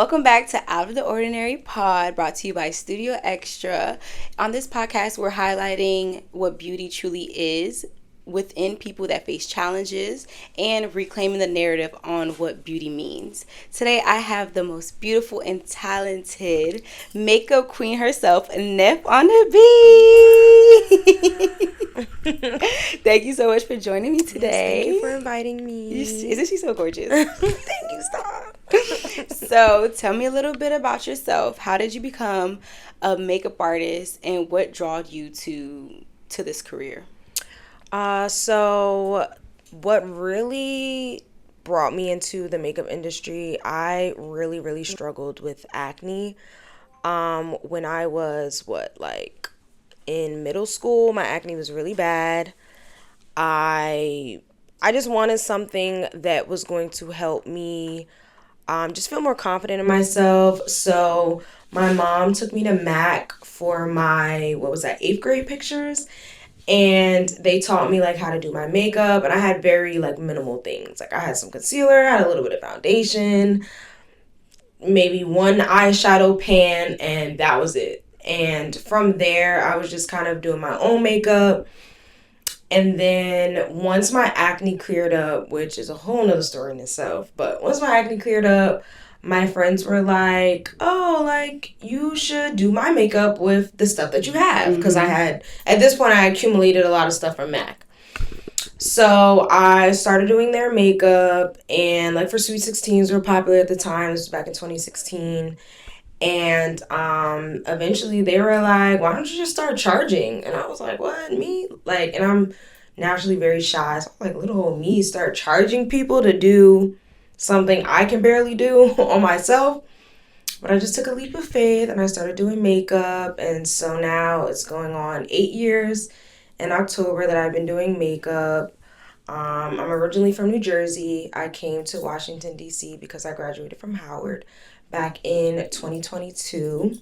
Welcome back to Out of the Ordinary Pod, brought to you by Studio Extra. On this podcast, we're highlighting what beauty truly is within people that face challenges and reclaiming the narrative on what beauty means. Today, I have the most beautiful and talented makeup queen herself, Nef on the beat. Thank you so much for joining me today. Yes, thank you for inviting me. Isn't she so gorgeous? Thank you, stop. So tell me a little bit about yourself. How did you become a makeup artist and what drawed you to this career? So what really brought me into the makeup industry, I really struggled with acne. When I was in middle school, my acne was really bad. I just wanted something that was going to help me just feel more confident in myself. So my mom took me to MAC for my, 8th grade pictures. And they taught me how to do my makeup. And I had very minimal things. I had some concealer, I had a little bit of foundation, maybe one eyeshadow pan, and that was it. And from there, I was just kind of doing my own makeup. And then once my acne cleared up, which is a whole nother story in itself, but once my acne cleared up, my friends were like, you should do my makeup with the stuff that you have. Because at this point, I accumulated a lot of stuff from MAC. So I started doing their makeup, and for Sweet 16s were popular at the time. This was back in 2016. And eventually they were like, why don't you just start charging? And I was like, what, me? And I'm naturally very shy. So I'm little old me start charging people to do something I can barely do on myself. But I just took a leap of faith and I started doing makeup. And so now it's going on 8 years in October that I've been doing makeup. I'm originally from New Jersey. I came to Washington, D.C. because I graduated from Howard back in 2022.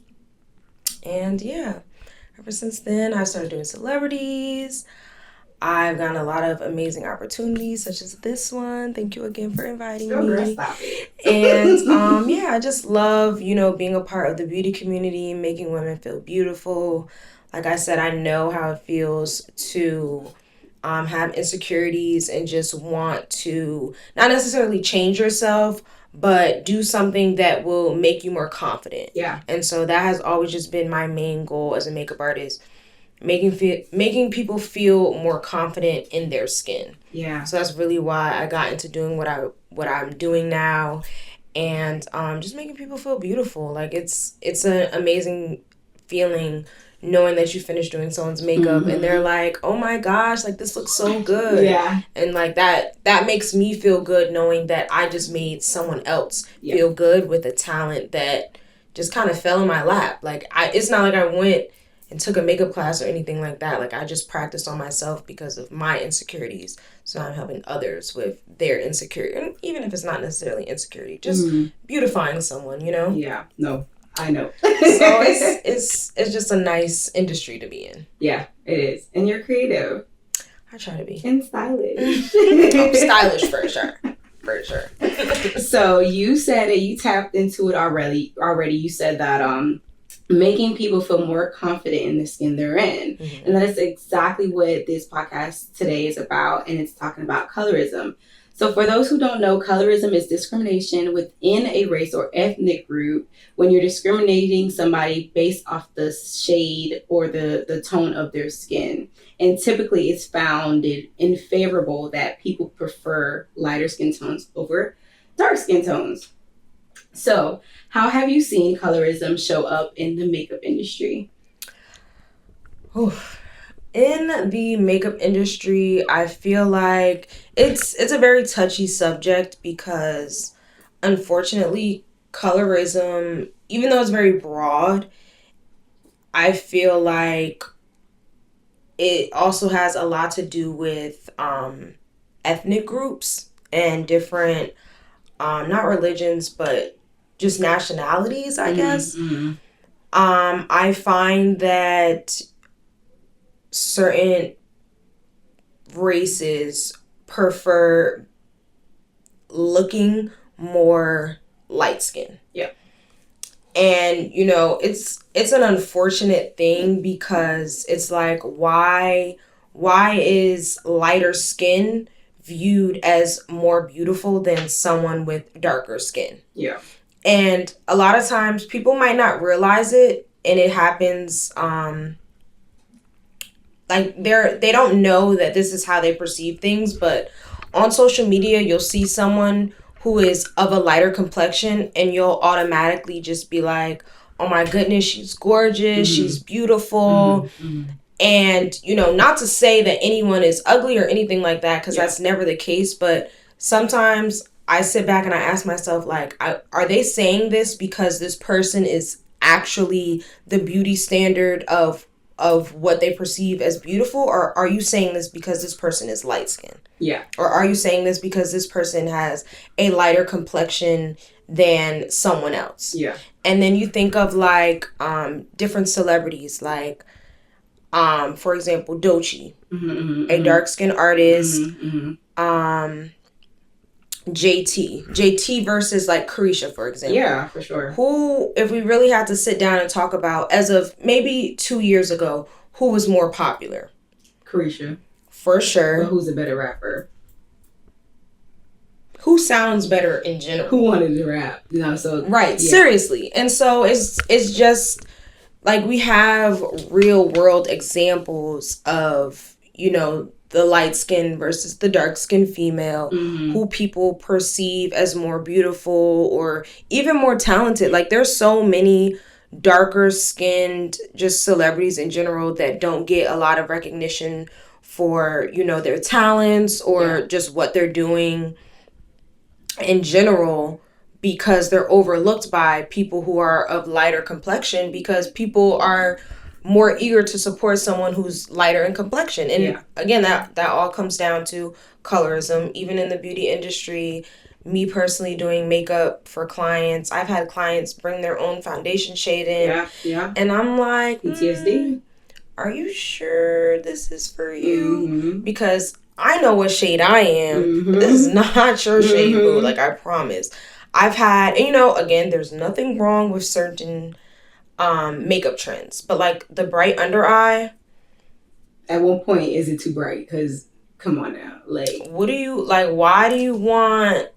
And yeah, ever since then, I started doing celebrities. I've gotten a lot of amazing opportunities, such as this one. Thank you again for inviting me. Stop it. And I just love, being a part of the beauty community, making women feel beautiful. Like I said, I know how it feels to have insecurities and just want to not necessarily change yourself, but do something that will make you more confident. Yeah. And so that has always just been my main goal as a makeup artist. Making people feel more confident in their skin. Yeah. So that's really why I got into doing what I'm doing now, and just making people feel beautiful. It's an amazing feeling knowing that you finish doing someone's makeup and they're like, oh my gosh, this looks so good. Yeah. And that makes me feel good knowing that I just made someone else feel good with a talent that just kind of fell in my lap. It's not like I went and took a makeup class or anything like that. I just practiced on myself because of my insecurities. So I'm helping others with their insecurity. And even if it's not necessarily insecurity, just beautifying someone, Yeah. No, I know. So it's just a nice industry to be in. Yeah, it is. And you're creative. I try to be. And stylish. I'm stylish for sure. For sure. So you said that you tapped into it already. You said that making people feel more confident in the skin they're in. Mm-hmm. And that is exactly what this podcast today is about. And it's talking about colorism. So for those who don't know, colorism is discrimination within a race or ethnic group when you're discriminating somebody based off the shade or the tone of their skin. And typically it's found in favorable that people prefer lighter skin tones over dark skin tones. So, how have you seen colorism show up in the makeup industry? In the makeup industry, I feel like it's a very touchy subject because, unfortunately, colorism, even though it's very broad, I feel like it also has a lot to do with ethnic groups and different, not religions, but just nationalities, I guess. Mm-hmm. I find that certain races prefer looking more light skin. Yeah. And, you know, it's an unfortunate thing because it's like, why is lighter skin viewed as more beautiful than someone with darker skin? Yeah. And a lot of times people might not realize it, and it happens like they don't know that this is how they perceive things, but on social media you'll see someone who is of a lighter complexion and you'll automatically just be like, oh my goodness, she's gorgeous, she's beautiful. And, you know, not to say that anyone is ugly or anything like that, because that's never the case, but sometimes I sit back and I ask myself, like, are they saying this because this person is actually the beauty standard of what they perceive as beautiful, or are you saying this because this person is light skinned? Yeah. Or are you saying this because this person has a lighter complexion than someone else? Yeah. And then you think of like different celebrities, like for example, Doechii, a dark skinned artist. JT versus like Carisha, for example. Yeah, for sure. Who, if we really had to sit down and talk about, as of maybe 2 years ago, who was more popular? Carisha. For sure. But who's a better rapper? Who sounds better in general? Who wanted to rap? You know, so right, yeah. Seriously. And so it's just like we have real world examples of, you know, the light skin versus the dark skin female, who people perceive as more beautiful or even more talented. Like there's so many darker skinned just celebrities in general that don't get a lot of recognition for, you know, their talents or just what they're doing in general, because they're overlooked by people who are of lighter complexion, because people are more eager to support someone who's lighter in complexion. And again, that all comes down to colorism. Even in the beauty industry, me personally doing makeup for clients, I've had clients bring their own foundation shade in. Yeah. And I'm like, PTSD. Are you sure this is for you? Because I know what shade I am. This is not your shade, boo. Like, I promise. I've had, and you know, again, there's nothing wrong with certain makeup trends, but like the bright under eye. At one point, is it too bright? Because come on now, like, what do you like? Why do you want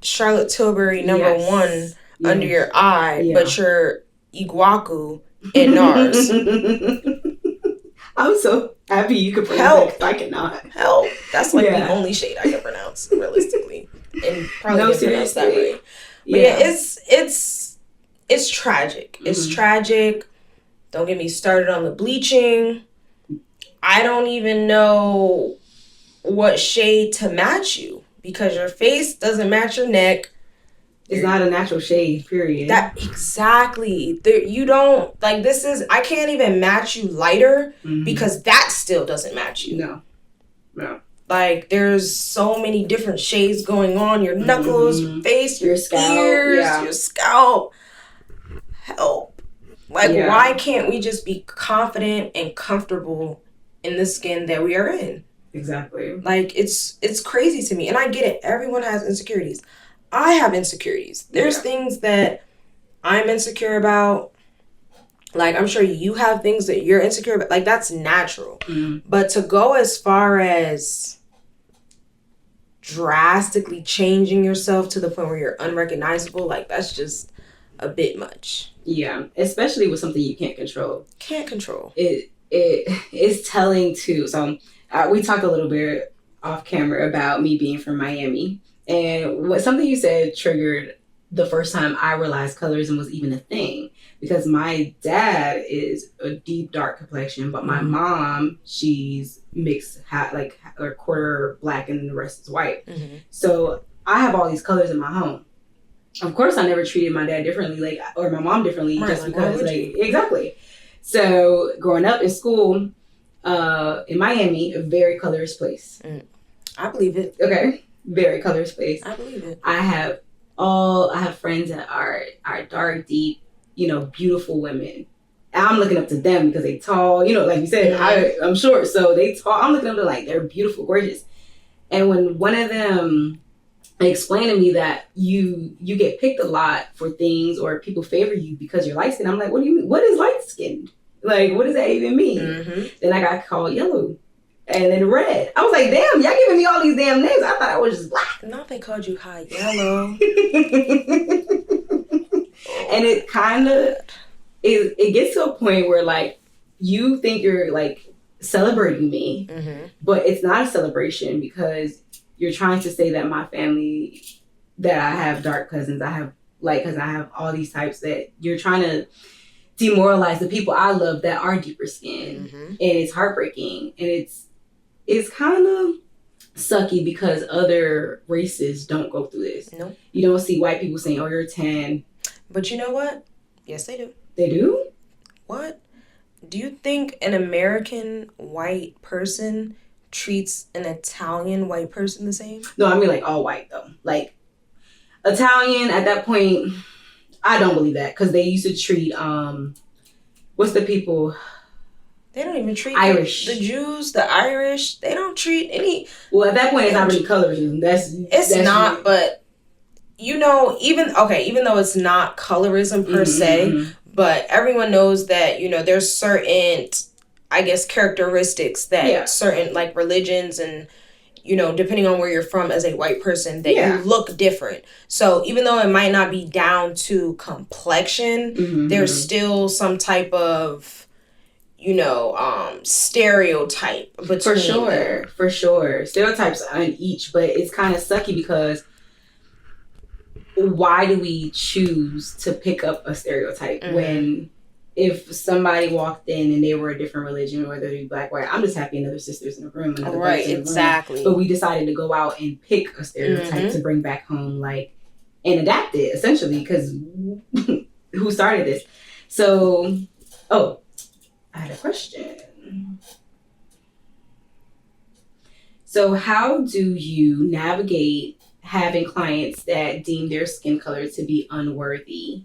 Charlotte Tilbury #1 under your eye, but you're Iguaku in NARS? I'm so happy you could pronounce it. I cannot help. That's like the only shade I can pronounce realistically, and probably didn't pronounce that right. But yeah, it's tragic. It's tragic. Don't get me started on the bleaching. I don't even know what shade to match you, because your face doesn't match your neck. It's not a natural shade, period. That exactly. You don't like this is. I can't even match you lighter because that still doesn't match you. No. Like there's so many different shades going on. Your knuckles, your face, your scalp, ears, your scalp. Help. Like why can't we just be confident and comfortable in the skin that we are in? Exactly. Like it's crazy to me, and I get it. Everyone has insecurities. I have insecurities. There's things that I'm insecure about. Like, I'm sure you have things that you're insecure about. Like, that's natural. But to go as far as drastically changing yourself to the point where you're unrecognizable, like, that's just a bit much. Yeah, especially with something you can't control. Can't control. It is telling, too. So, we talked a little bit off camera about me being from Miami. And something you said triggered the first time I realized colorism was even a thing, because my dad is a deep dark complexion, but my mom, she's mixed, like a quarter black and the rest is white. So I have all these colors in my home. Of course, I never treated my dad differently, like, or my mom differently, just because, like, exactly. So growing up in school in Miami, a very colorous place. I believe it. Okay. Very colorous place. I believe it. I have friends that are dark, deep, you know, beautiful women. I'm looking up to them because they tall, you know, like you said, I'm short, so they tall. I'm looking up to, like, they're beautiful, gorgeous. And when one of them explained to me that you get picked a lot for things, or people favor you because you're light skinned. I'm like, what do you mean? What is light skinned? Like, what does that even mean? Mm-hmm. Then I got called yellow. And then red. I was like, damn, y'all giving me all these damn names. I thought I was just black. Not they called you high yellow. And it kind of, it gets to a point where, like, you think you're, like, celebrating me. Mm-hmm. But it's not a celebration, because you're trying to say that my family, that I have dark cousins, I have light cousins, I have all these types, that you're trying to demoralize the people I love that are deeper skinned. Mm-hmm. And it's heartbreaking. And it's kind of sucky, because other races don't go through this. No. Nope. You don't see white people saying, oh, you're 10. But you know what? Yes, they do. They do? What? Do you think an American white person treats an Italian white person the same? No, I mean, like, all white, though. Like, Italian, at that point, I don't believe that, because they used to treat, what's the people... They don't even treat Irish. The Jews, the Irish. They don't treat any. Well, at that point, it's not really colorism. It's not, but even though it's not colorism per se, but everyone knows that there's certain, I guess, characteristics that certain, like, religions and depending on where you're from as a white person, that you look different. So even though it might not be down to complexion, there's still some type of stereotype between for sure stereotypes on each, but it's kind of sucky, because why do we choose to pick up a stereotype when, if somebody walked in and they were a different religion, whether they be black, white, I'm just happy another sister's in the room, right? Exactly. But we decided to go out and pick a stereotype to bring back home, like, and adapt it, essentially, because who started this? So I had a question. So how do you navigate having clients that deem their skin color to be unworthy?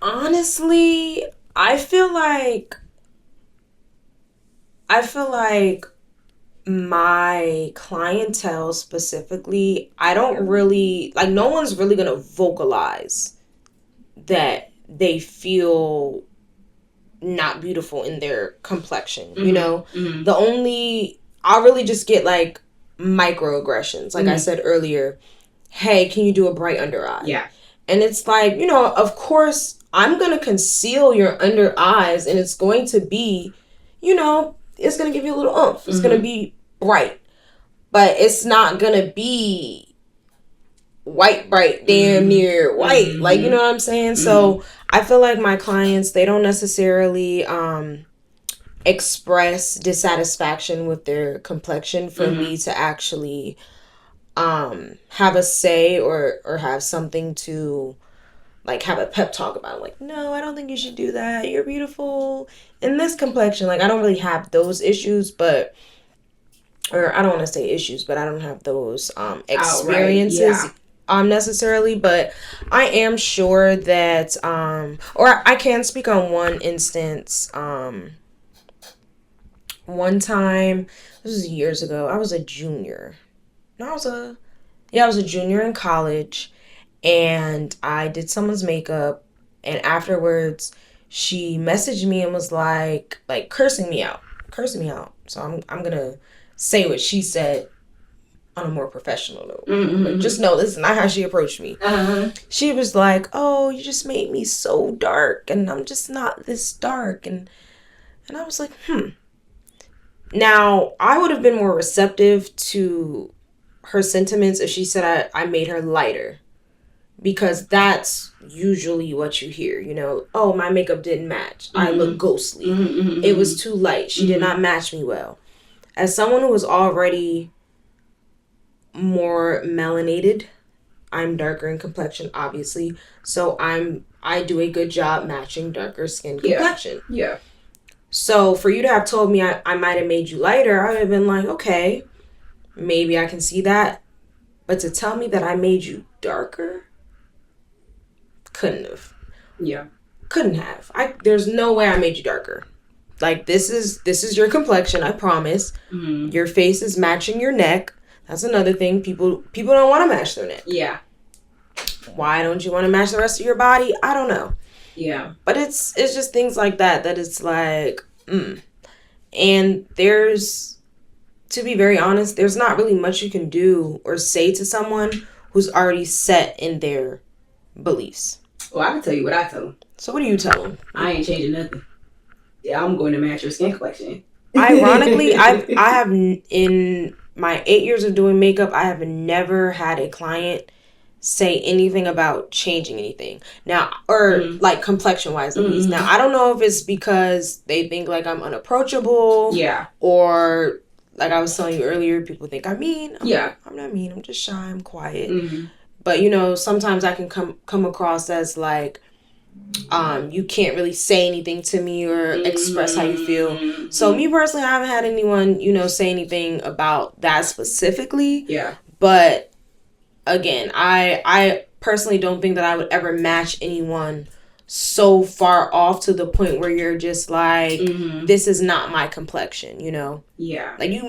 Honestly, I feel like my clientele specifically, I don't really, like, no one's really going to vocalize that they feel not beautiful in their complexion, I'll really just get, like, microaggressions. Like I said earlier, hey, can you do a bright under eye? Yeah. And it's like, of course, I'm going to conceal your under eyes, and it's going to be, it's going to give you a little oomph. It's going to be bright, but it's not going to be white, bright, damn near white. Like, you know what I'm saying? So I feel like my clients, they don't necessarily express dissatisfaction with their complexion for me to actually have a say or have something to, like, have a pep talk about. Like, no, I don't think you should do that. You're beautiful in this complexion. Like, I don't really have those issues, or I don't want to say issues, but I don't have those experiences necessarily. But I am sure that, or I can speak on one instance. One time, this was years ago, I was a junior. No, I was a junior in college, and I did someone's makeup, and afterwards she messaged me and was like cursing me out. So I'm gonna say what she said on a more professional note. But just know this is not how she approached me. She was like, oh, you just made me so dark, and I'm just not this dark. And I was like, Now, I would have been more receptive to her sentiments if she said I made her lighter. Because that's usually what you hear, oh, my makeup didn't match. I look ghostly. It was too light. She did not match me well. As someone who was already more melanated, I'm darker in complexion, obviously. So I do a good job matching darker skin complexion. Yeah. So for you to have told me I might have made you lighter, I would have been like, okay, maybe I can see that. But to tell me that I made you darker, couldn't have. Yeah. Couldn't have. There's no way I made you darker. Like, this is your complexion, I promise. Your face is matching your neck. That's another thing. People don't want to match their neck. Yeah. Why don't you want to match the rest of your body? I don't know. Yeah. But it's just things like that it's like, And there's, to be very honest, there's not really much you can do or say to someone who's already set in their beliefs. Well, I can tell you what I tell them. So what do you tell them? I ain't changing nothing. Yeah, I'm going to match your skin complexion. Ironically, I have, in my 8 years of doing makeup, I have never had a client say anything about changing anything now, or like complexion wise at least. Now I don't know if it's because they think like I'm unapproachable, or like I was telling you earlier, people think I'm mean. I'm not mean, I'm just shy, I'm quiet. But you know, sometimes I can come across as like, you can't really say anything to me or express how you feel. So me personally, I haven't had anyone, you know, say anything about that specifically. But again, I personally don't think that I would ever match anyone so far off to the point where you're just like, this is not my complexion, you know? Like you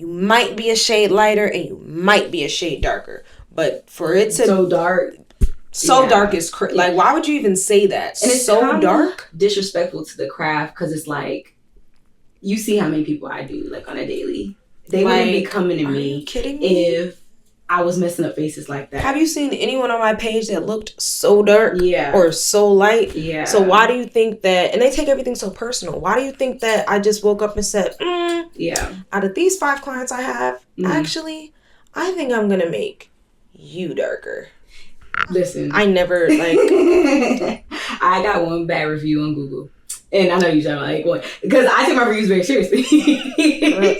might be a shade lighter and you might be a shade darker. But for it to so dark is like, why would you even say that? And it's so dark, disrespectful to the craft, because it's like, you see how many people I do like on a daily. They wouldn't be coming to me. Are you kidding me? If I was messing up faces like that. Have you seen anyone on my page that looked so dark? Yeah. Or so light? Yeah. So why do you think that, and they take everything so personal, why do you think that I just woke up and said, out of these 5 clients I have, actually, I think I'm going to make you darker. Listen. I never, like... I got one bad review on Google. And I know you sound like one, because I take my reviews very seriously.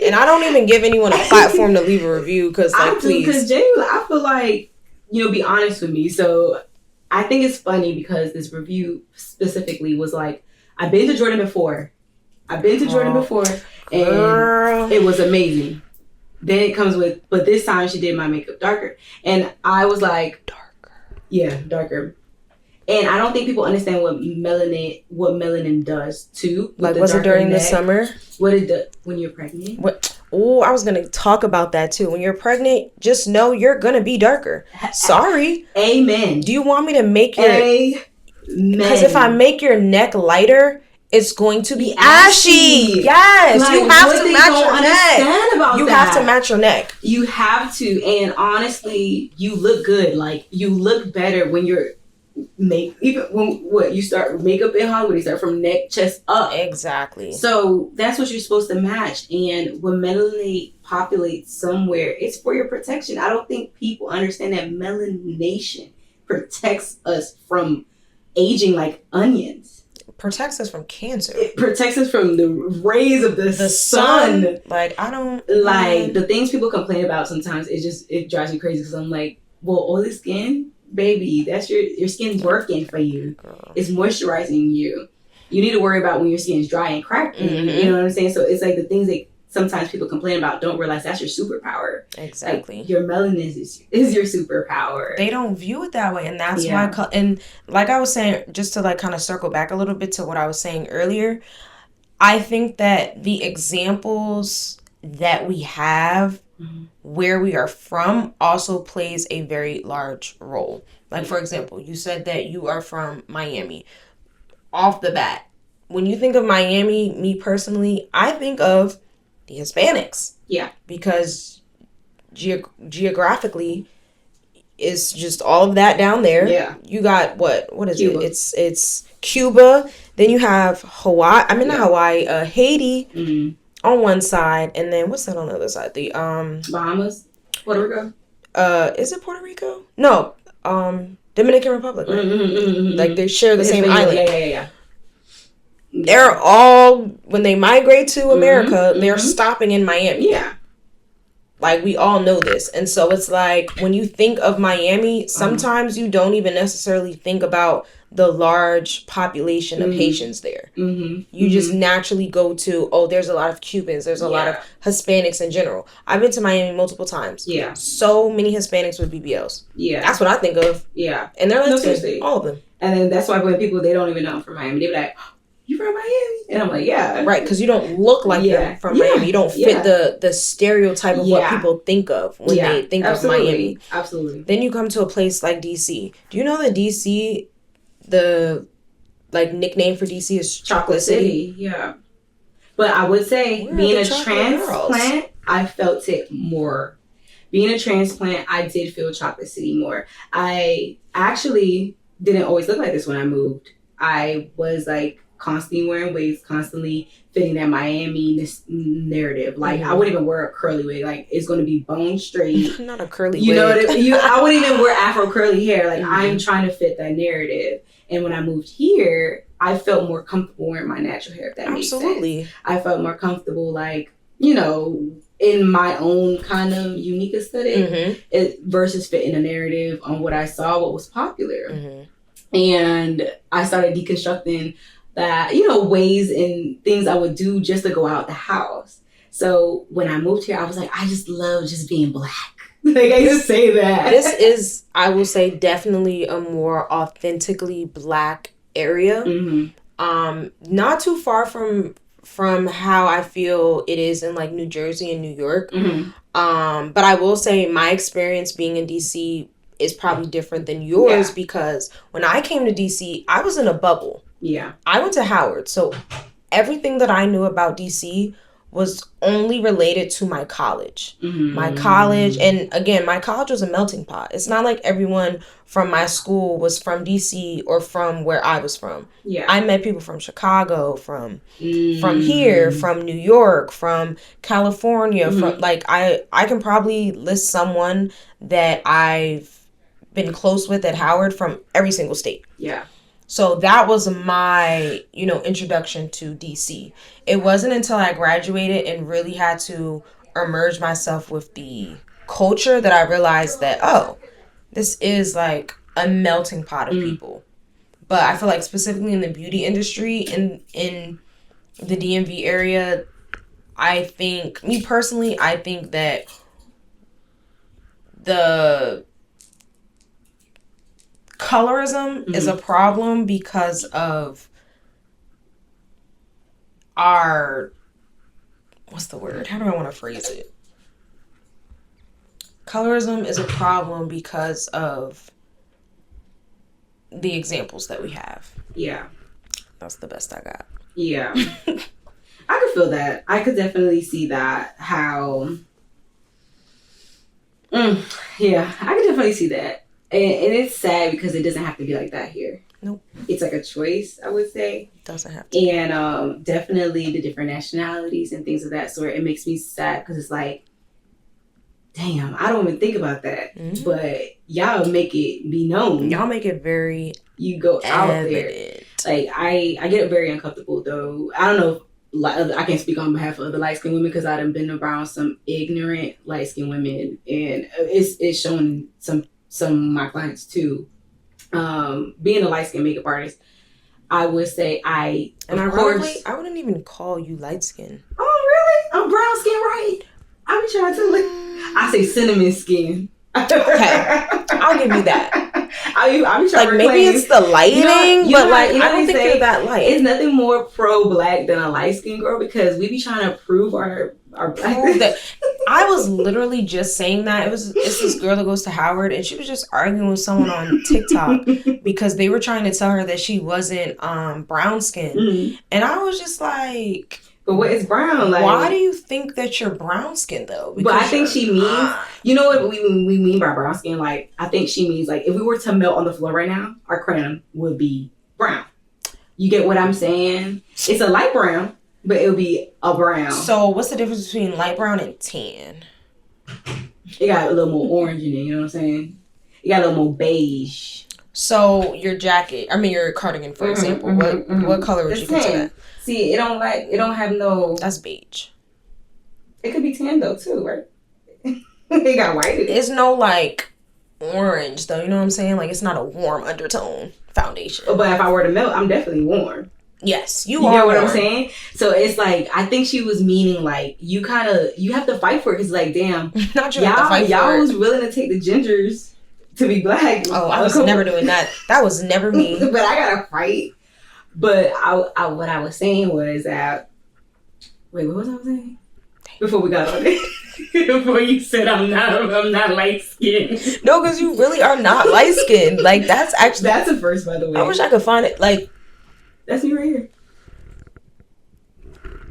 And I don't even give anyone a platform to leave a review, because, like, please. Because genuinely, I feel like, you know, be honest with me. So I think it's funny because this review specifically was like, I've been to Jordan before. And it was amazing. Then it comes with, but this time she did my makeup darker. And I was like, darker. Yeah, darker. And I don't think people understand what melanin does too. Like, was it during the summer? What it does when you're pregnant? What? Oh, I was gonna talk about that too. When you're pregnant, just know you're gonna be darker. Sorry. Amen. Do you want me to make your? Amen. Because if I make your neck lighter, it's going to be ashy. Yes, like, you have to match your neck. You have to match your neck. You have to, and honestly, you look good. Like, you look better when you're. Even when you start makeup in Hollywood, you start from neck, chest up. Exactly. So that's what you're supposed to match. And when melanin populates somewhere, it's for your protection. I don't think people understand that melanation protects us from aging like onions. It protects us from cancer. It protects us from the rays of the sun. Like, I don't like the things people complain about sometimes. It drives me crazy, because I'm like, well, oily skin. Baby, that's your skin's working for you. Girl. It's moisturizing you. You need to worry about when your skin's dry and cracked. You know what I'm saying? So it's like the things that sometimes people complain about, don't realize that's your superpower. Exactly. Like, your melanin is your superpower. They don't view it that way, and that's why. And like I was saying, just to like kind of circle back a little bit to what I was saying earlier, I think that the examples that we have. Where we are from also plays a very large role. Like, for example, you said that you are from Miami. Off the bat, when you think of Miami, me personally, I think of the Hispanics. Yeah. Because geographically, it's just all of that down there. Yeah. You got what is Cuba. It's Cuba. Then you have Hawaii. I mean, not Hawaii. Haiti. On one side, and then what's that on the other side? The Bahamas, Puerto Rico. Is it Puerto Rico? No, Dominican Republic. Right? Like, they share the same island. Yeah. They're all, when they migrate to America, they're stopping in Miami. Yeah. Like, we all know this, and so it's like, when you think of Miami, sometimes you don't even necessarily think about the large population of Haitians there. You just naturally go to, there's a lot of Cubans, there's a lot of Hispanics in general. I've been to Miami multiple times. Yeah. So many Hispanics with BBLs. Yeah. That's what I think of. Yeah. And they're like, all of them. And then that's why when people, they don't even know I'm from Miami, they be like, you from Miami? And I'm like, yeah. Right, because you don't look like you're from Miami. You don't fit the stereotype of what people think of when they think of Miami. Absolutely. Then you come to a place like DC. Do you know that DC, the nickname for DC is Chocolate City? Yeah. But I would say being a transplant, I felt it more. Being a transplant, I did feel Chocolate City more. I actually didn't always look like this when I moved. I was constantly wearing wigs, constantly fitting that Miami narrative. I wouldn't even wear a curly wig. It's going to be bone straight. Not a curly wig. You know what I mean? I wouldn't even wear Afro curly hair. I'm trying to fit that narrative. And when I moved here, I felt more comfortable wearing my natural hair, if that makes sense. I felt more comfortable, in my own kind of unique aesthetic versus fitting a narrative on what I saw, what was popular. And I started deconstructing that, ways and things I would do just to go out the house. So when I moved here, I was like, I just love just being black. I just say that. This is, I will say, definitely a more authentically black area. Not too far from how I feel it is in New Jersey and New York. But I will say my experience being in DC is probably different than yours because when I came to DC, I was in a bubble. Yeah. I went to Howard, so everything that I knew about DC was only related to my college. My college, and again, my college was a melting pot. It's not like everyone from my school was from DC or from where I was from. Yeah. I met people from Chicago, from here, from New York, from California, from I can probably list someone that I've been close with at Howard from every single state. Yeah. So that was my, introduction to DC. It wasn't until I graduated and really had to immerse myself with the culture that I realized that, this is a melting pot of people. But I feel specifically in the beauty industry, in the DMV area, I think that the colorism is a problem because of our, what's the word? How do I want to phrase it? Colorism is a problem because of the examples that we have. Yeah. That's the best I got. Yeah. I could feel that. I could definitely see that. How. Yeah, I could definitely see that. And it's sad because it doesn't have to be like that here. Nope. It's a choice, I would say. It doesn't have to. And definitely the different nationalities and things of that sort. It makes me sad because it's damn, I don't even think about that. But y'all make it be known. Y'all make it very You go out evident. there. I get very uncomfortable, though. I don't know if I can't speak on behalf of other light-skinned women because I've been around some ignorant light-skinned women. And it's showing some of my clients too. Being a light-skinned makeup artist, I would say I wouldn't even call you light-skinned. Oh, really? I'm brown skin, right? I be trying to look. I say cinnamon skin. Okay, I'll give you that. I be trying to maybe it's the lighting, but I don't think you're that light. It's nothing more pro-black than a light-skinned girl because we be trying to prove our black. I was literally just saying that. It's this girl that goes to Howard, and she was just arguing with someone on TikTok because they were trying to tell her that she wasn't brown skin, and I was just like, but what is brown? Why do you think that you're brown skin though? Because but I think she means, you know what we mean by brown skin? I think she means if we were to melt on the floor right now, our crown would be brown. You get what I'm saying? It's a light brown, but it would be a brown. So what's the difference between light brown and tan? It got a little more orange in it, you know what I'm saying? It got a little more beige. So your cardigan, for example, what color would you consider that? See, it don't have no. That's beige. It could be tan though too, right? It got white in it. It's no orange though. You know what I'm saying? It's not a warm undertone foundation. But if I were to melt, I'm definitely warm. Yes, you are. You know what I'm saying? So it's I think she was meaning you have to fight for it. Cause damn, not you have to fight for it. Y'all was willing to take the gingers to be black. Oh, I was never doing that. That was never me. But I gotta fight But what I was saying was that, wait, what was I saying? Before we got on it. Before you said I'm not light skinned. No, because you really are not light skinned. Like, that's actually... That's a first, by the way. I wish I could find it. Like... That's me right here.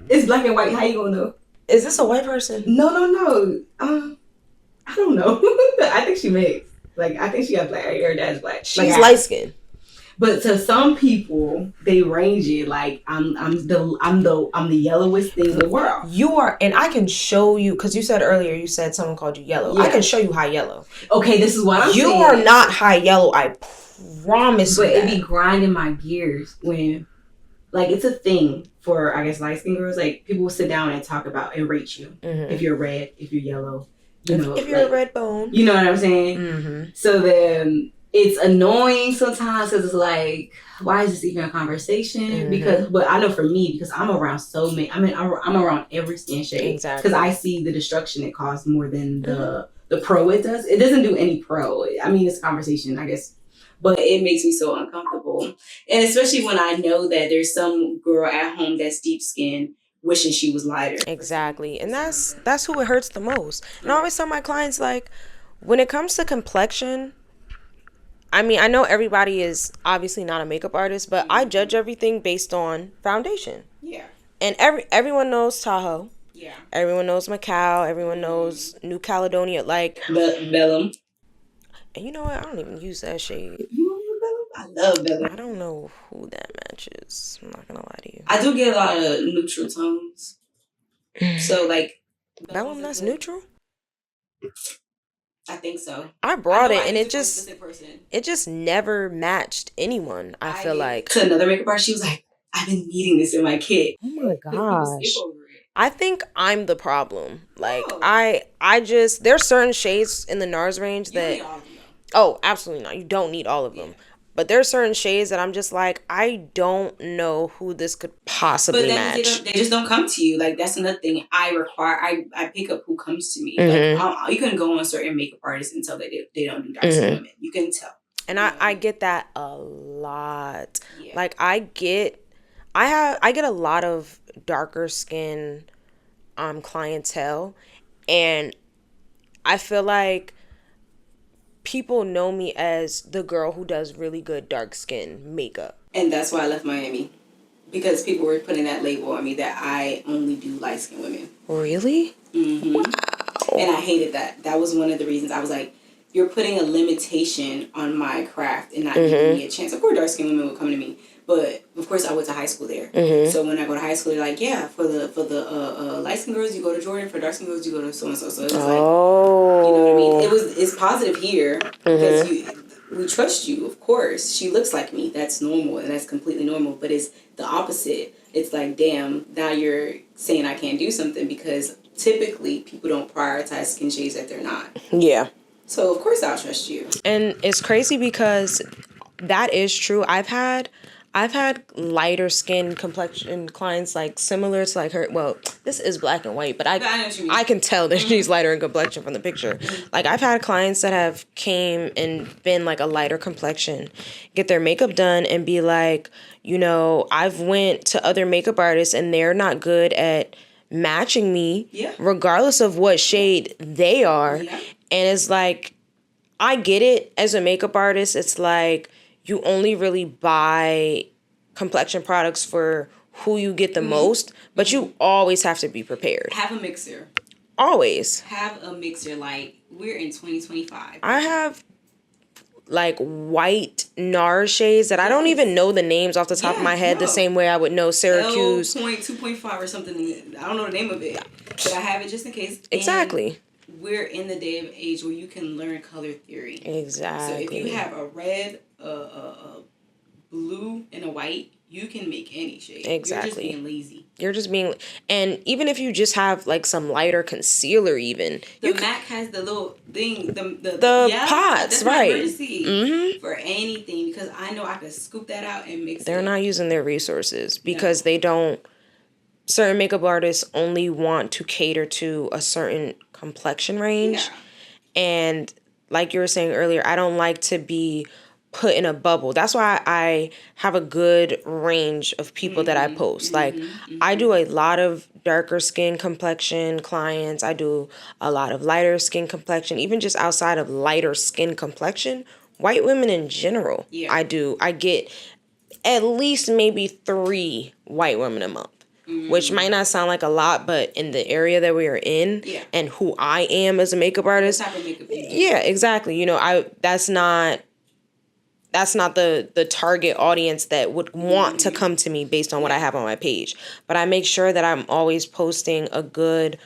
It's black and white. How you gonna know? Is this a white person? No. I don't know. I think she mixed. Like, I think she got black hair. Dad's black. She's like, light skinned. But to some people, they range it like I'm the yellowest thing in the world. You are, and I can show you, because you said earlier, you said someone called you yellow. Yeah. I can show you high yellow. Okay, this is what I'm saying. You are not high yellow, I promise you. But it be grinding my gears when, like, it's a thing for, I guess, light skinned girls. Like, people will sit down and talk about and rate you. Mm-hmm. If you're red, if you're yellow, if you're like, a red bone. You know what I'm saying? Mm-hmm. So then it's annoying sometimes because it's like, why is this even a conversation? Mm-hmm. But I know for me, because I'm around so many, I'm around every skin shade. Exactly. Because I see the destruction it caused more than the pro it does. It doesn't do any pro. I mean, it's a conversation, I guess. But it makes me so uncomfortable. And especially when I know that there's some girl at home that's deep skinned wishing she was lighter. Exactly. And that's who it hurts the most. And I always tell my clients, like, when it comes to complexion, I mean, I know everybody is obviously not a makeup artist, but I judge everything based on foundation. Yeah. And everyone knows Tahoe. Yeah. Everyone knows Macau. Everyone knows New Caledonia. Like Bellum. And you know what? I don't even use that shade. You don't use Bellum? I love Bellum. I don't know who that matches. I'm not gonna lie to you. I do get a lot of neutral tones. So like Bellum, that's neutral? I think so. I brought it and it just never matched anyone. I feel like to another makeup artist, she was like, I've been needing this in my kit. Oh my gosh. I think I'm the problem. Like I just there's certain shades in the NARS range that absolutely not. You don't need all of them. But there are certain shades that I'm just like, I don't know who this could possibly match. They just don't come to you. Like, that's another thing I pick up who comes to me. Mm-hmm. Like, you can go on certain makeup artists and tell that they don't do dark skin women. You can tell. And I get that a lot. Yeah. Like, I get a lot of darker skin clientele, and I feel like people know me as the girl who does really good dark skin makeup. And that's why I left Miami. Because people were putting that label on me that I only do light skinned women. Really? Mm-hmm. Wow. And I hated that. That was one of the reasons I was like, you're putting a limitation on my craft and not giving me a chance. Of course, dark skinned women would come to me. But of course, I went to high school there. Mm-hmm. So when I go to high school, they're like, yeah, for the light skinned girls, you go to Jordan. For dark skinned girls, you go to so and so. So it's like, you know what I mean? It's positive here because we trust you. Of course, she looks like me. That's normal and that's completely normal. But it's the opposite. It's like, damn, now you're saying I can't do something because typically people don't prioritize skin shades that they're not. Yeah. So of course I'll trust you. And it's crazy because that is true. I've had lighter skin complexion clients, like similar to like her. Well, this is black and white, but I can tell that she's lighter in complexion from the picture. Like, I've had clients that have came and been like a lighter complexion, get their makeup done and be like, you know, I've went to other makeup artists and they're not good at matching me, regardless of what shade they are. Yeah. And it's like, I get it as a makeup artist. It's like, you only really buy complexion products for who you get the most, but you always have to be prepared. Have a mixer. Always. Have a mixer. Like, we're in 2025. I have like white NARS shades that I don't even know the names off the top of my head the same way I would know Syracuse. 2.5 or something. I don't know the name of it, but I have it just in case. Exactly. And we're in the day of age where you can learn color theory. Exactly. So if you have a red, blue, and a white, you can make any shade. Exactly. You're just being lazy. And even if you just have like some lighter concealer, even MAC has the little thing, the pots, right? For anything, because I know I could scoop that out and mix. They're not using their resources because they don't. Certain makeup artists only want to cater to a certain complexion range, and like you were saying earlier, I don't like to be put in a bubble. That's why I have a good range of people that I post. Like, I do a lot of darker skin complexion clients. I do a lot of lighter skin complexion, even just outside of lighter skin complexion, white women in general. Yeah. I get at least maybe 3 white women a month. Which might not sound like a lot, but in the area that we are in, and who I am as a makeup artist, what type of makeup you do? Yeah, exactly. You know, that's not the target audience that would want to come to me based on what I have on my page. But I make sure that I'm always posting a good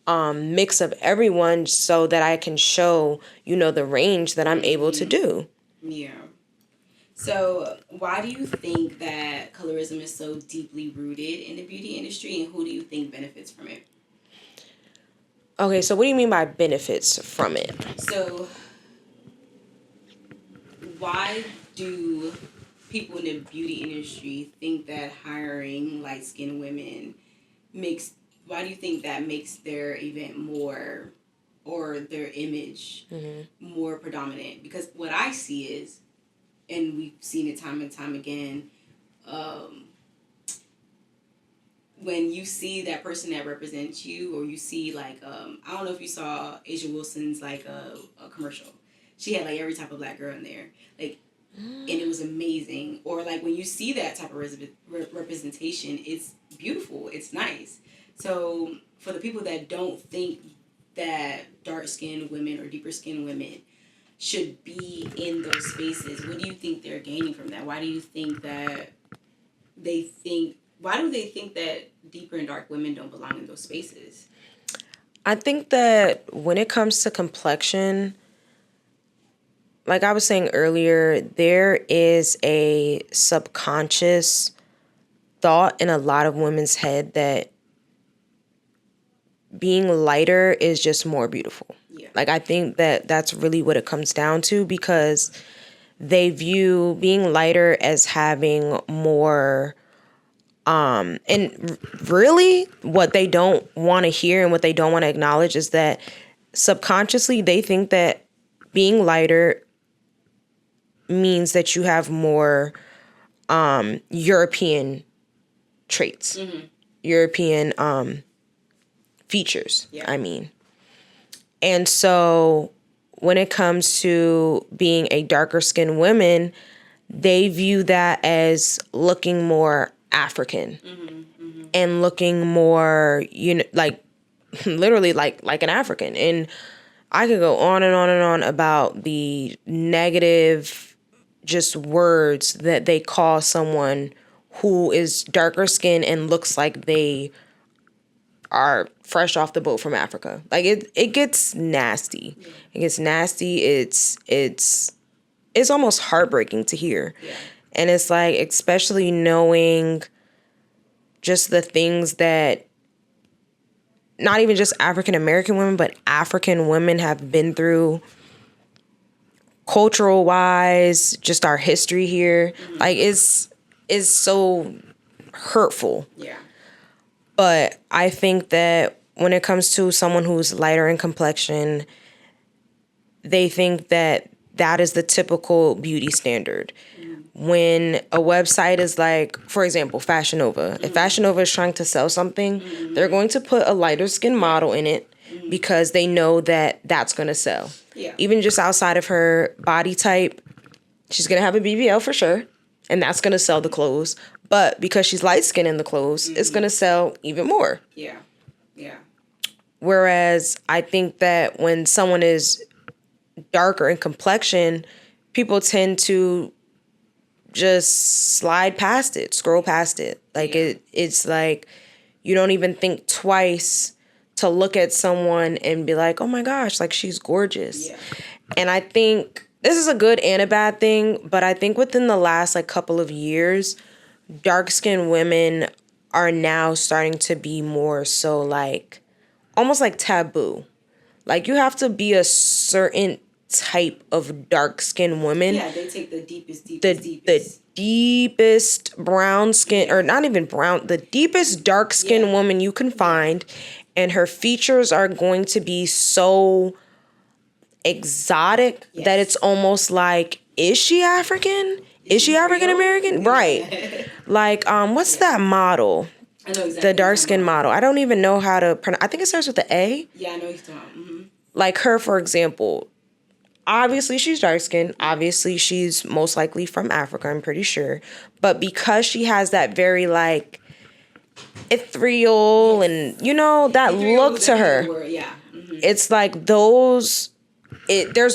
mix of everyone so that I can show, you know, the range that I'm able to do. Yeah. So why do you think that colorism is so deeply rooted in the beauty industry, and who do you think benefits from it? Okay, so what do you mean by benefits from it? So why do people in the beauty industry think that hiring light-skinned women why do you think that makes their event more, or their image more predominant? Because what I see is, and we've seen it time and time again, when you see that person that represents you, or you see like, I don't know if you saw Asia Wilson's like a commercial. She had like every type of black girl in there, like, and it was amazing. Or like when you see that type of representation, it's beautiful, it's nice. So for the people that don't think that dark-skinned women or deeper-skinned women should be in those spaces, what do you think they're gaining from that? Why do you think that why do they think that deeper and dark women don't belong in those spaces? I think that when it comes to complexion, like I was saying earlier, there is a subconscious thought in a lot of women's head that being lighter is just more beautiful. Yeah. Like, I think that that's really what it comes down to, because they view being lighter as having more, and really what they don't want to hear and what they don't want to acknowledge is that subconsciously they think that being lighter means that you have more European traits, European features, I mean. And so when it comes to being a darker skinned woman, they view that as looking more African and looking more, you know, like literally like an African. And I could go on and on and on about the negative just words that they call someone who is darker skinned and looks like they are fresh off the boat from Africa. Like it gets nasty. Yeah. It gets nasty. It's almost heartbreaking to hear. Yeah. And it's like, especially knowing just the things that not even just African American women, but African women have been through cultural wise, just our history here. Like is so hurtful. Yeah. But I think that when it comes to someone who's lighter in complexion, they think that that is the typical beauty standard. When a website is like, for example, Fashion Nova. If Fashion Nova is trying to sell something, they're going to put a lighter skin model in it because they know that that's going to sell. Yeah. Even just outside of her body type, she's going to have a BBL for sure, and that's going to sell the clothes. But because she's light-skinned in the clothes, it's going to sell even more. Yeah. Yeah. Whereas I think that when someone is darker in complexion, people tend to just slide past it, scroll past it. Like it's like you don't even think twice to look at someone and be like, oh my gosh, like she's gorgeous. Yeah. And I think this is a good and a bad thing, but I think within the last like couple of years, dark-skinned women are now starting to be more so like almost like taboo. Like you have to be a certain type of dark-skinned woman. Yeah, they take the deepest. The deepest brown skin, or not even brown, the deepest dark-skinned woman you can find, and her features are going to be so exotic that it's almost like is she African? Is she African American? Right. Like, what's that model? I know exactly. The dark skin model. I don't even know how to pronounce. I think it starts with the A. Yeah, I know you're talking about. Mm-hmm. Like her, for example. Obviously, she's dark skinned. Obviously, she's most likely from Africa, I'm pretty sure. But because she has that very, like, ethereal and, you know, that look to her. Yeah. Mm-hmm. It's like there's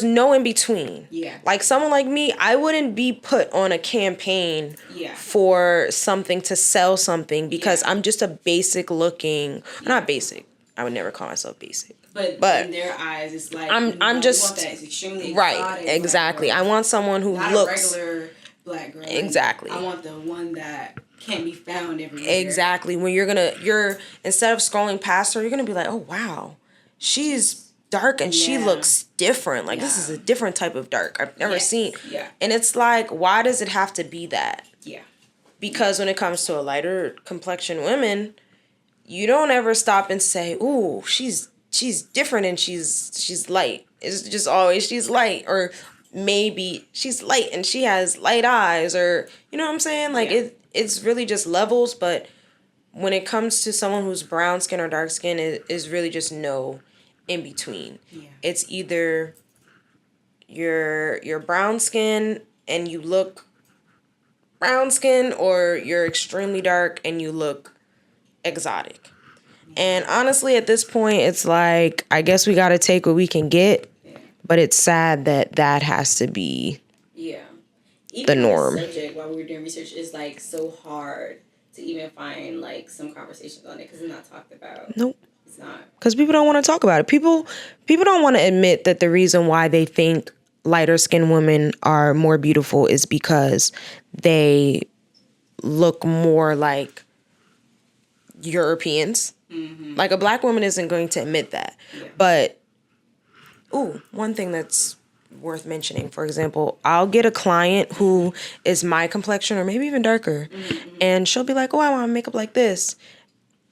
no in between. Yeah. Like someone like me, I wouldn't be put on a campaign for something to sell something because I'm just a basic looking, not basic. I would never call myself basic. But in their eyes, it's like I'm just that. It's extremely exotic, right. Exactly. I want someone who not looks a regular black girl. Exactly. I want the one that can't be found everywhere. Exactly. When you're instead of scrolling past her, you're gonna be like, oh wow, she's dark and she looks different. Like this is a different type of dark I've never seen. Yeah. And it's like, why does it have to be that? Yeah. Because when it comes to a lighter complexion women, you don't ever stop and say, ooh, she's different and she's light. It's just always she's light, or maybe she's light and she has light eyes, or you know what I'm saying? Like it's really just levels, but when it comes to someone who's brown skin or dark skin, it is really just no in between. Yeah. It's either you're brown skin and you look brown skin, or you're extremely dark and you look exotic. And honestly, at this point, it's like, I guess we got to take what we can get. Yeah. But it's sad that has to be the norm. The subject, while we were doing research, is like so hard to even find like some conversations on it because it's not talked about. Nope. It's not. Because people don't want to talk about it. People don't want to admit that the reason why they think lighter skinned women are more beautiful is because they look more like Europeans. Mm-hmm. Like a black woman isn't going to admit that. Yeah. But, one thing that's worth mentioning, for example, I'll get a client who is my complexion or maybe even darker, and she'll be like, oh, I want makeup like this.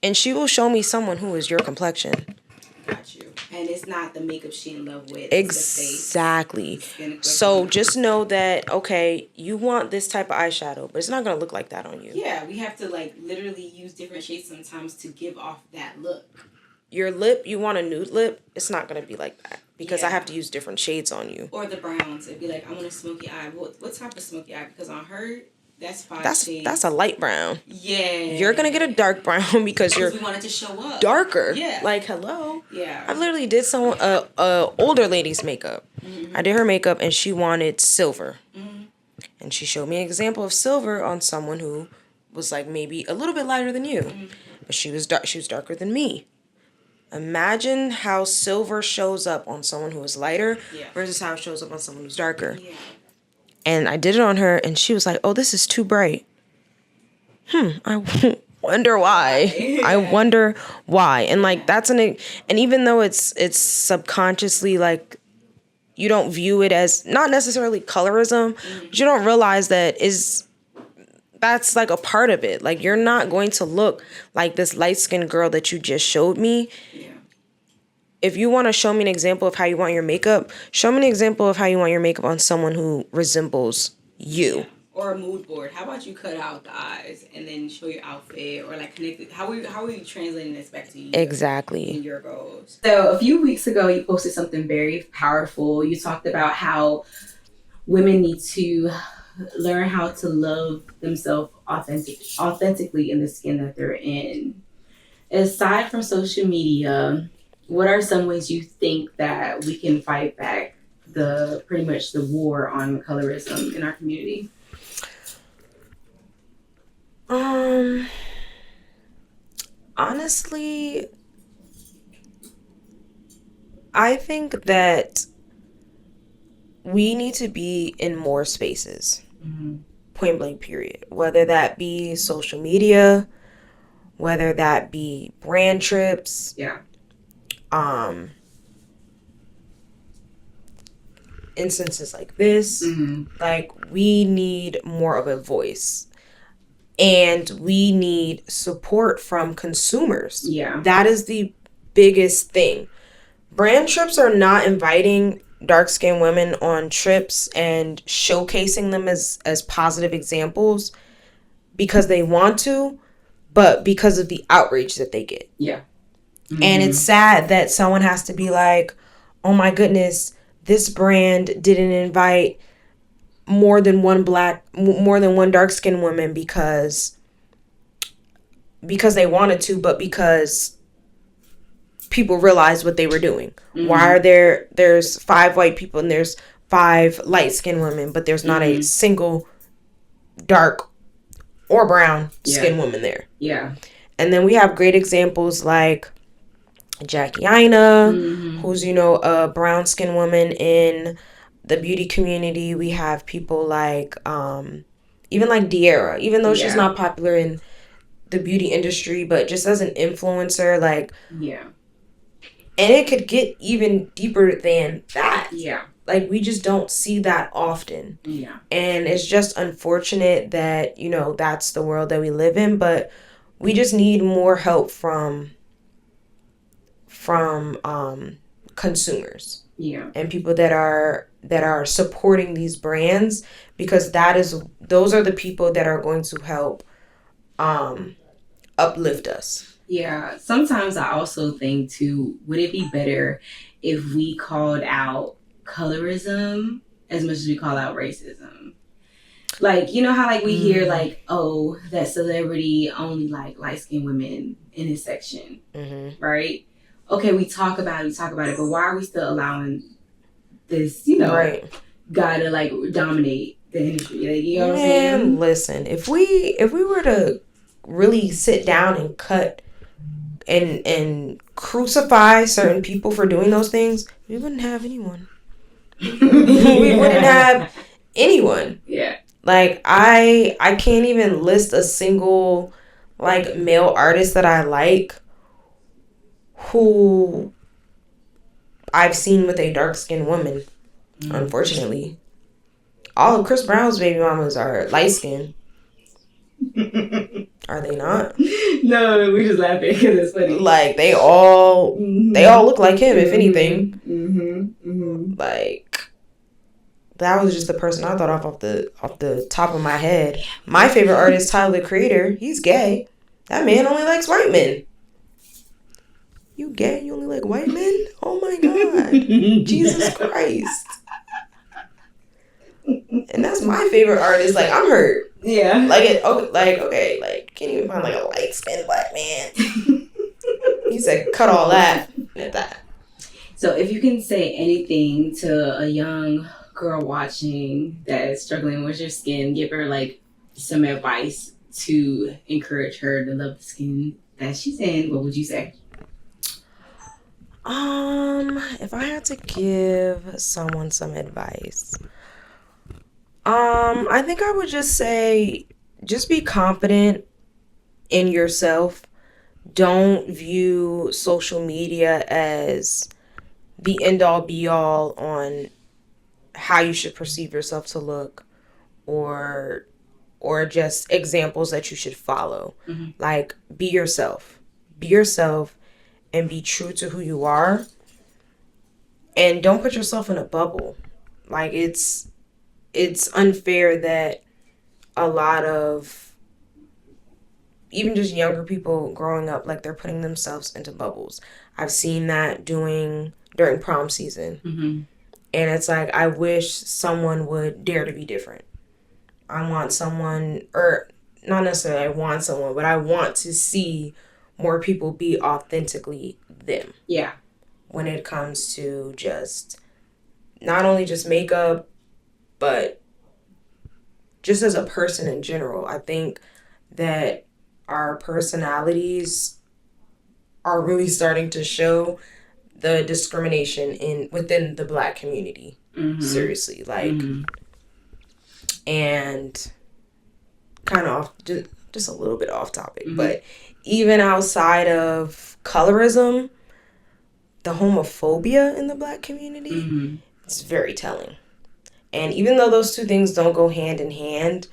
And she will show me someone who is your complexion. Got you. And it's not the makeup she in love with. Exactly. So just know that, okay, you want this type of eyeshadow, but it's not going to look like that on you. Yeah, we have to like literally use different shades sometimes to give off that look. Your lip, you want a nude lip, it's not going to be like that because I have to use different shades on you. Or the browns. It'd be like, I want a smoky eye. What type of smoky eye? Because on her, that's 5 shades. That's a light brown. Yeah. You're going to get a dark brown because we want it to show up. Darker. Yeah. Like, hello. Yeah. I literally did some older lady's makeup. Mm-hmm. I did her makeup and she wanted silver. Mm-hmm. And she showed me an example of silver on someone who was like maybe a little bit lighter than you. Mm-hmm. But she was darker than me. Imagine how silver shows up on someone who is lighter versus how it shows up on someone who's darker. Yeah. And I did it on her, and she was like, oh, this is too bright. I wonder why. I wonder why. And, like, and even though it's subconsciously, like, you don't view it as, not necessarily colorism, but you don't realize that's, like, a part of it. Like, you're not going to look like this light-skinned girl that you just showed me. Yeah. If you want to show me an example of how you want your makeup, show me an example of how you want your makeup on someone who resembles you. Yeah. Or a mood board. How about you cut out the eyes and then show your outfit, or like connect it? How are you translating this back to you? Exactly. In your goals. So a few weeks ago, you posted something very powerful. You talked about how women need to learn how to love themselves authentically in the skin that they're in. Aside from social media, what are some ways you think that we can fight back pretty much the war on colorism in our community? Honestly, I think that we need to be in more spaces. Mm-hmm. Point blank period. Whether that be social media, whether that be brand trips. Yeah. Instances like this, like we need more of a voice. And we need support from consumers. Yeah. That is the biggest thing. Brand trips are not inviting dark-skinned women on trips and showcasing them as positive examples because they want to, but because of the outrage that they get. Yeah. Mm-hmm. And it's sad that someone has to be like, oh my goodness, this brand didn't invite more than one dark-skinned woman because they wanted to, but because people realized what they were doing. Mm-hmm. Why are there's 5 white people and there's 5 light-skinned women, but there's not a single dark or brown skinned woman there? Yeah. And then we have great examples like Jackie Aina, who's, a brown skinned woman in the beauty community. We have people like, even like Diera, even though she's not popular in the beauty industry, but just as an influencer, like, and it could get even deeper than that. Yeah. Like, we just don't see that often. Yeah. And it's just unfortunate that, that's the world that we live in, but we just need more help from consumers. Yeah. And people that are supporting these brands, because those are the people that are going to help uplift us. Yeah. Sometimes I also think too, would it be better if we called out colorism as much as we call out racism? Like, you know how like we hear like, oh, that celebrity only like light-skinned women in his section, right? Okay, we talk about it, but why are we still allowing this, guy to like dominate the industry? Like, you know what I'm saying? Listen, if we were to really sit down and cut and crucify certain people for doing those things, we wouldn't have anyone. We wouldn't have anyone. Yeah. Like, I can't even list a single like male artist that I like who I've seen with a dark-skinned woman. Unfortunately, all of Chris Brown's baby mamas are light-skinned. Are they not? No, we're just laughing because it's funny. Like, they all look like him, if anything. Like, that was just the person I thought off the top of my head. My favorite artist, Tyler, the Creator, he's gay. That man only likes white men. You gay? You only like white men? Oh my God. Jesus Christ. And that's my favorite artist. Like, I'm hurt. Yeah. Okay, can't even find like a light-skinned black man. He said, cut all that at that. So if you can say anything to a young girl watching that is struggling with your skin, give her like some advice to encourage her to love the skin that she's in, what would you say? If I had to give someone some advice, I think I would just say, just be confident in yourself. Don't view social media as the end-all be-all on how you should perceive yourself to look, or just examples that you should follow. Like, be yourself. Be yourself and be true to who you are. And don't put yourself in a bubble. Like, it's unfair that a lot of even just younger people growing up, like, they're putting themselves into bubbles. I've seen that during prom season. And it's like, I wish someone would dare to be different. I want someone, or not necessarily I want someone, but I want to see more people be authentically them. Yeah. When it comes to just, not only just makeup, but just as a person in general. I think that our personalities are really starting to show the discrimination within the Black community. Seriously, like, and kind of off, just a little bit off topic, but even outside of colorism, the homophobia in the Black community, it's very telling. And even though those two things don't go hand in hand,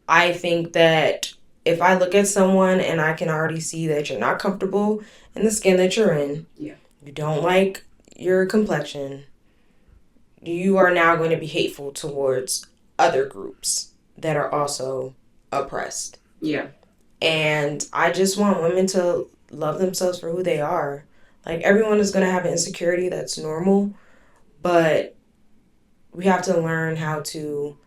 I think that if I look at someone and I can already see that you're not comfortable in the skin that you're in, you don't like your complexion, you are now going to be hateful towards other groups that are also oppressed. Yeah. And I just want women to love themselves for who they are. Like, everyone is going to have an insecurity, that's normal, but we have to learn how to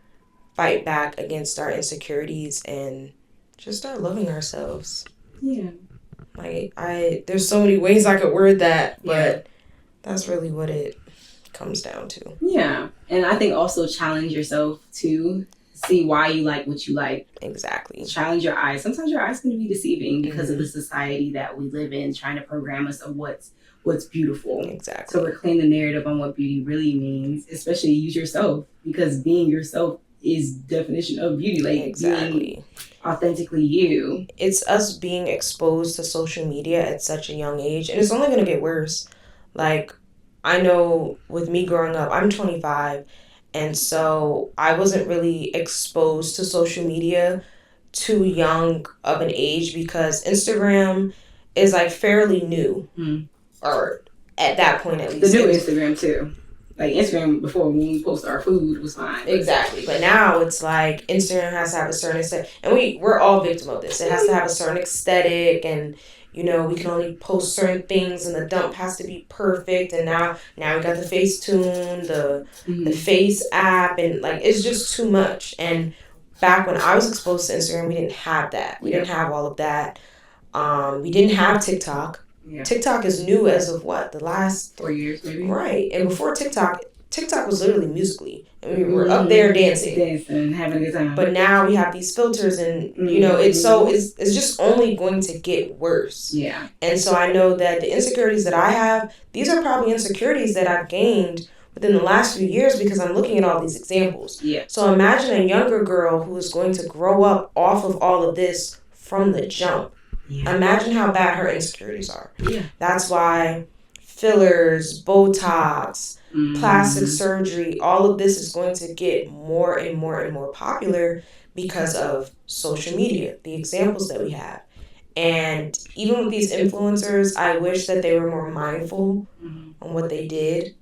fight back against our insecurities and just start loving ourselves. Yeah. Like, there's so many ways I could word that, but that's really what it comes down to. Yeah. And I think also challenge yourself to see why you like what you like. Exactly. Challenge your eyes. Sometimes your eyes can be deceiving because of the society that we live in, trying to program us of what's beautiful. Exactly. So reclaim the narrative on what beauty really means, especially use yourself, because being yourself is definition of beauty. Like, exactly. Being authentically you. It's us being exposed to social media at such a young age, and it's only going to get worse. Like, I know with me growing up, I'm 25, and so I wasn't really exposed to social media too young of an age because Instagram is like fairly new. Or at that point at least. The new Instagram too. Like, Instagram before, when we post our food, was fine. Exactly. But now it's like Instagram has to have a certain aesthetic. And we're all victim of this. It has to have a certain aesthetic, and, you know, we can only post certain things, and the dump has to be perfect. And now we got the Facetune, the Face app, and, like, it's just too much. And back when I was exposed to Instagram, we didn't have that. We didn't have all of that. We didn't have TikTok. Yeah. TikTok is new as of what? The last 4 years, maybe? Right. And before TikTok was literally Musical.ly. And we were up there dancing, having a good time. But now we have these filters, and, you know, it's just only going to get worse. Yeah. And so I know that the insecurities that I have, these are probably insecurities that I've gained within the last few years because I'm looking at all these examples. Yeah. So imagine a younger girl who is going to grow up off of all of this from the jump. Yeah. Imagine how bad her insecurities are. Yeah. That's why fillers, Botox, plastic surgery, all of this is going to get more and more and more popular because of social media, the examples that we have. And even with these influencers, I wish that they were more mindful on what they did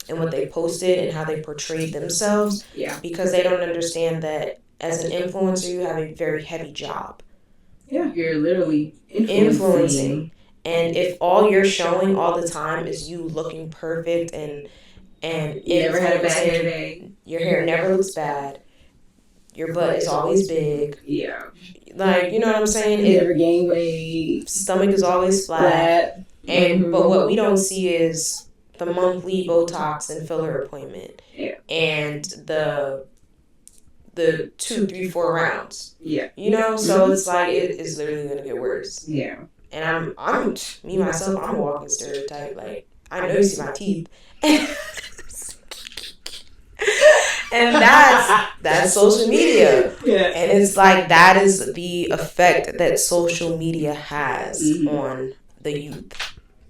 and what they posted and how they portrayed themselves. Yeah. Because they don't understand that as an influencer, you have a very heavy job. Yeah, you're literally influencing. And if all you're showing all the time is you looking perfect and you never had a bad hair day. Your hair never looks bad. Your butt is always big. Yeah. Like, you know what I'm saying? You never gain weight. Stomach is always flat. And but what we don't see is the monthly Botox and filler appointment. Yeah. And the 2, 3, 4 rounds. Yeah. You know, so it's like it's literally gonna get worse. Yeah. And I'm me myself, I'm a walking stereotype. Like, I know you see my teeth. And that's social media. Yeah. And it's like that is the effect that social media has on the youth.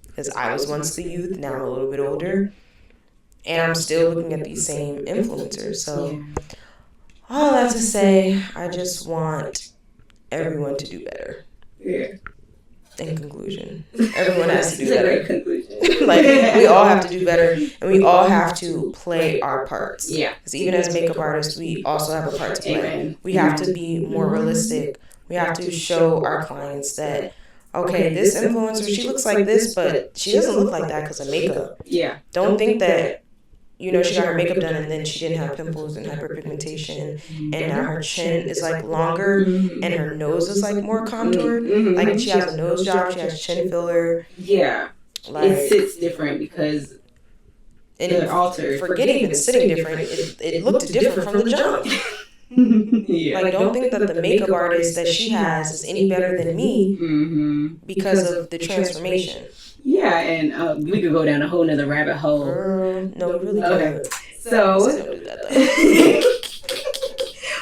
Because I was once the youth, now I'm a little bit older. And I'm still looking at these same influencers. So all that to say, I just want everyone to do better. Yeah. In conclusion, everyone has to do better. Great conclusion. Like, we all have to do better, and we all have to play our parts. Yeah. Because even as makeup artists, we also have a part to play. Amen. We have to be more realistic. We have to show our clients that, okay, this influencer, she looks like this, but she doesn't look like that because of makeup. Yeah. Don't think that, you know, she got her makeup done and then she didn't have pimples and hyperpigmentation, and now her chin is like longer and her nose is like more contoured. Like, she has a nose job, she has chin filler. Yeah. Like, it sits different because they're altered. Forgetting even sitting different, it looked different from the jump. Yeah. Like, don't think that the makeup artist that she has is any better than me because of the transformation. Yeah, and we could go down a whole nother rabbit hole. No, we really can't. Okay. So, don't do that,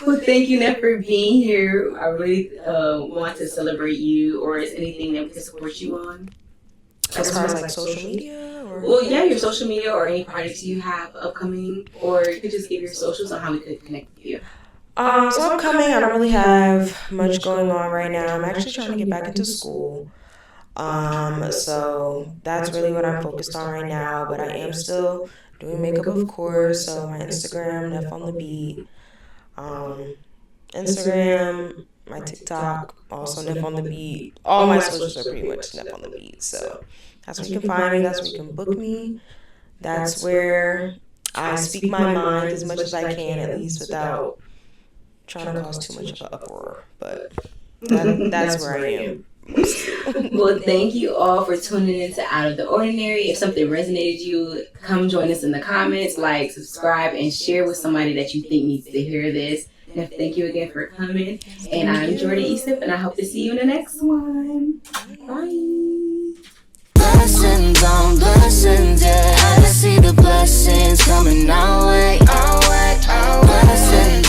though. well, thank you, Nef, for being here. I really want to celebrate you. Or is anything that we can support you on? As far as like social media? Or? Well, yeah, your social media or any projects you have upcoming. Or you could just give your socials on how we could connect with you. So upcoming, I don't really have much going on right now. I'm actually trying to get back into school. So that's really what I'm focused on right now. But I am still doing makeup, of course. So my Instagram, Nef on the Beat. Instagram, my TikTok, also Nef on the Beat. All my socials are pretty much Nef on the Beat. So that's where you can find me. That's where you can book me. That's where I speak my mind as much as I can, at least without trying to cause too much of an uproar. But that's where I am. Well, thank you all for tuning in to Out of the Ordinary. If something resonated you, come join us in the comments, like, subscribe, and share with somebody that you think needs to hear this. And thank you again for coming. And I'm Jordan Eastep, and I hope to see you in the next one. Bye. Blessings on blessings, yeah. I can see the blessings coming our way. Blessings